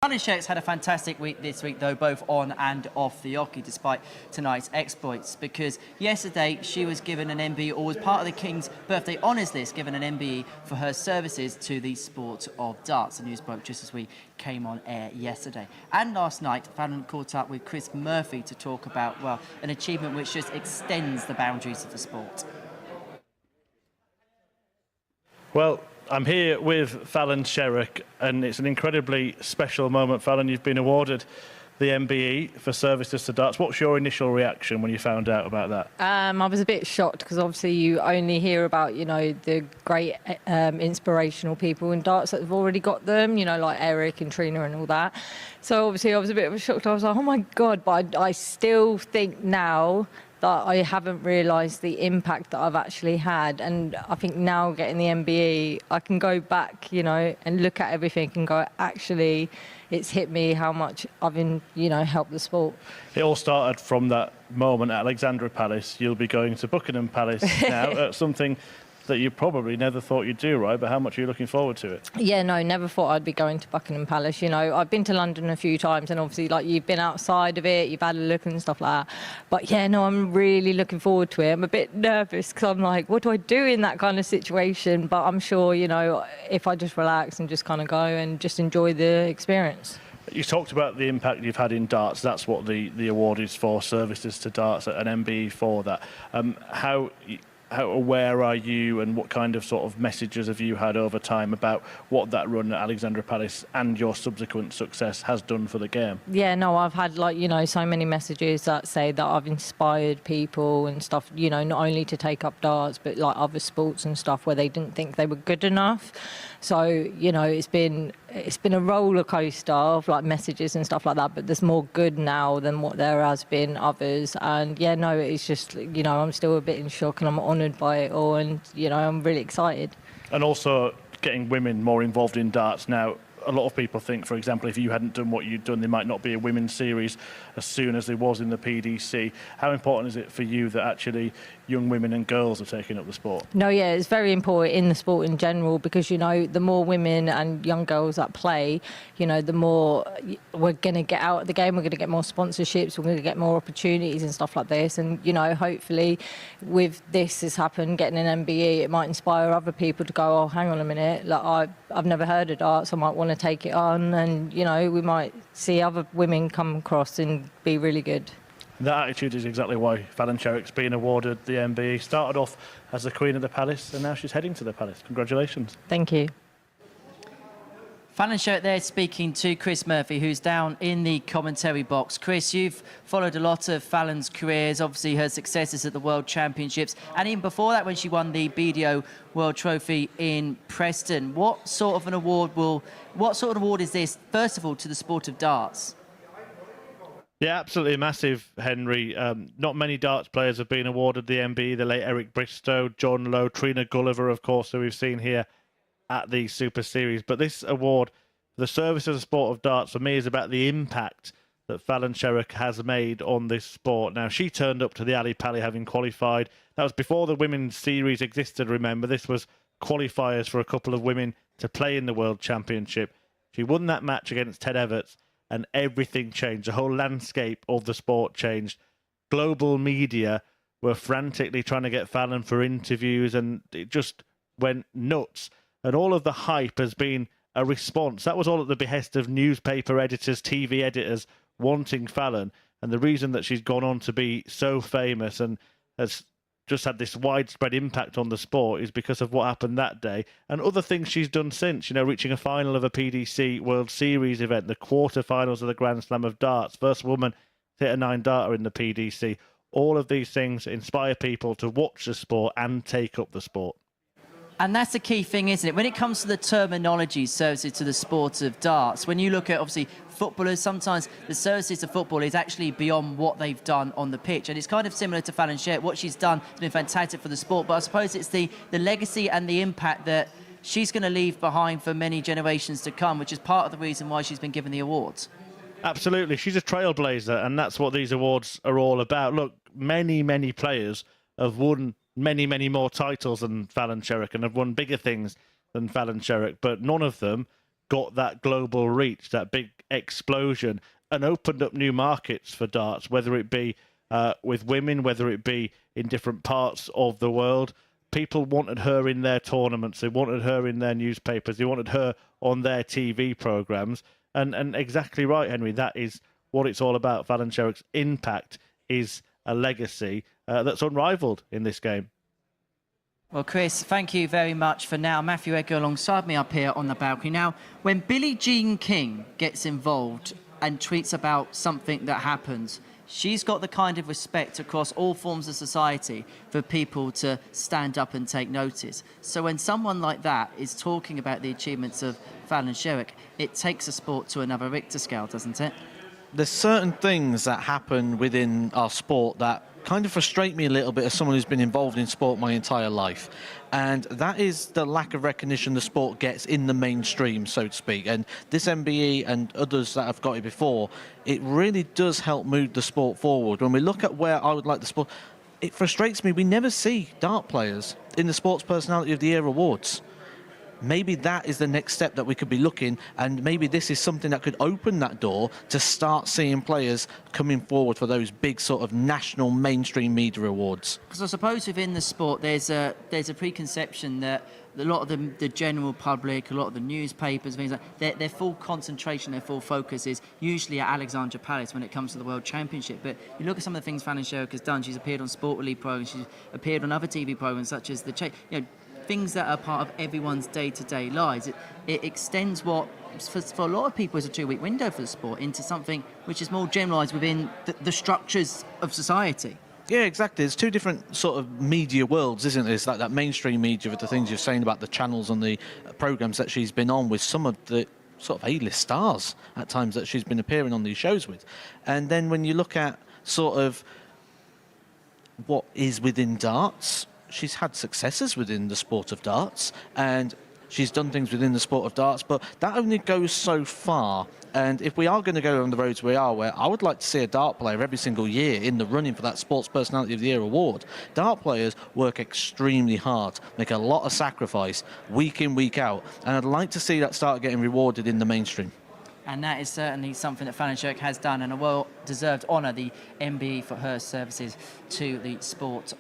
Fallon Sherrock's had a fantastic week this week, though, both on and off the hockey, despite tonight's exploits, because yesterday she was given an MBE, or was part of the King's birthday honours list, given an MBE for her services to the sport of darts. The news broke just as we came on air yesterday. And last night, Fallon caught up with Chris Murphy to talk about, well, an achievement which just extends the boundaries of the sport. Well, I'm here with Fallon Sherrock, and it's an incredibly special moment. Fallon, you've been awarded the MBE for services to darts. What's your initial reaction when you found out about that? I was a bit shocked because obviously you only hear about, the great inspirational people in darts that have already got them, like Eric and Trina and all that. So obviously I was a bit of a shock. I was like, oh my God, but I still think now that I haven't realised the impact that I've actually had. And I think now getting the MBE, I can go back, and look at everything and go, actually, it's hit me how much I've helped the sport. It all started from that moment at Alexandra Palace. You'll be going to Buckingham Palace now, something that you probably never thought you'd do, right? But how much are you looking forward to it? Yeah, no, never thought I'd be going to Buckingham Palace. I've been to London a few times, and obviously, you've been outside of it, you've had a look and stuff like that. But yeah, no, I'm really looking forward to it. I'm a bit nervous because I'm like, what do I do in that kind of situation? But I'm sure, if I just relax and just kind of go and just enjoy the experience. You talked about the impact you've had in darts. That's what the award is for, services to darts, an MBE for that. How aware are you, and what kind of sort of messages have you had over time about what that run at Alexandra Palace and your subsequent success has done for the game? Yeah, no, I've had so many messages that say that I've inspired people and stuff, not only to take up darts, but other sports and stuff where they didn't think they were good enough. So, it's been a roller coaster of messages and stuff like that, but there's more good now than what there has been others. And yeah, no, it's just, I'm still a bit in shock, and I'm honoured by it all, and I'm really excited. And also getting women more involved in darts now. A lot of people think, for example, if you hadn't done what you'd done, there might not be a women's series as soon as there was in the PDC. How important is it for you that actually young women and girls are taking up the sport? No, yeah, it's very important in the sport in general, because, the more women and young girls that play, the more we're going to get out of the game, we're going to get more sponsorships, we're going to get more opportunities and stuff like this. And, hopefully with this has happened, getting an MBE, it might inspire other people to go, oh, hang on a minute, I've never heard of darts, I might want to take it on, and we might see other women come across and be really good. That attitude is exactly why Fallon Sherrock's been awarded the MBE. Started off as the Queen of the Palace, and now she's heading to the Palace. Congratulations. Thank you. Fallon Sherrock there speaking to Chris Murphy, who's down in the commentary box. Chris, you've followed a lot of Fallon's careers, obviously her successes at the World Championships, and even before that when she won the BDO World Trophy in Preston. What sort of award is this, first of all, to the sport of darts? Yeah, absolutely massive, Henry. Not many darts players have been awarded the MBE. The late Eric Bristow, John Lowe, Trina Gulliver, of course, who we've seen here at the Super Series. But this award, the service of the sport of darts, for me, is about the impact that Fallon Sherrock has made on this sport. Now, she turned up to the Ali Pali having qualified. That was before the women's series existed, remember. This was qualifiers for a couple of women to play in the World Championship. She won that match against Ted Everts, and everything changed. The whole landscape of the sport changed. Global media were frantically trying to get Fallon for interviews, and it just went nuts. And all of the hype has been a response. That was all at the behest of newspaper editors, TV editors wanting Fallon. And the reason that she's gone on to be so famous and has just had this widespread impact on the sport is because of what happened that day and other things she's done since, reaching a final of a PDC World Series event, the quarterfinals of the Grand Slam of Darts, first woman to hit a 9-darter in the PDC. All of these things inspire people to watch the sport and take up the sport. And that's the key thing, isn't it? When it comes to the terminology, services to the sport of darts, when you look at, obviously, footballers, sometimes the services to football is actually beyond what they've done on the pitch. And it's kind of similar to Fallon Sherrock. What she's done has been fantastic for the sport. But I suppose it's the legacy and the impact that she's going to leave behind for many generations to come, which is part of the reason why she's been given the awards. Absolutely. She's a trailblazer, and that's what these awards are all about. Look, many, many players have won many, many more titles than Fallon Sherrock and have won bigger things than Fallon Sherrock, but none of them got that global reach, that big explosion and opened up new markets for darts, whether it be with women, whether it be in different parts of the world. People wanted her in their tournaments. They wanted her in their newspapers. They wanted her on their TV programs. And exactly right, Henry. That is what it's all about. Fallon Sherrock's impact is a legacy that's unrivaled in this game. Well, Chris, thank you very much for now. Matthew Edgar alongside me up here on the balcony. Now, when Billie Jean King gets involved and tweets about something that happens, she's got the kind of respect across all forms of society for people to stand up and take notice. So when someone like that is talking about the achievements of Fallon Sherrock, it takes a sport to another Richter scale, doesn't it? There's certain things that happen within our sport that kind of frustrate me a little bit as someone who's been involved in sport my entire life. And that is the lack of recognition the sport gets in the mainstream, so to speak. And this MBE and others that have got it before, it really does help move the sport forward. When we look at where I would like the sport, it frustrates me. We never see dart players in the Sports Personality of the Year awards. Maybe that is the next step that we could be looking, and maybe this is something that could open that door to start seeing players coming forward for those big sort of national mainstream media awards. Because I suppose within the sport there's a preconception that a lot of the general public, a lot of the newspapers, things like their full concentration, their full focus is usually at Alexandra Palace when it comes to the World Championship. But you look at some of the things Fallon Sherrock has done. She's appeared on Sport Relief programs, she's appeared on other TV programs such as things that are part of everyone's day-to-day lives. It extends what, for a lot of people, is a two-week window for the sport into something which is more generalised within the structures of society. Yeah, exactly. There's two different sort of media worlds, isn't there? It's like that mainstream media with the things you're saying about the channels and the programmes that she's been on with some of the sort of A-list stars at times that she's been appearing on these shows with. And then when you look at sort of what is within darts, she's had successes within the sport of darts, and she's done things within the sport of darts, but that only goes so far. And if we are going to go on the roads we are, where I would like to see a dart player every single year in the running for that Sports Personality of the Year award, dart players work extremely hard, make a lot of sacrifice, week in, week out, and I'd like to see that start getting rewarded in the mainstream. And that is certainly something that Fallon Sherrock has done, and a well-deserved honour, the MBE, for her services to the sport.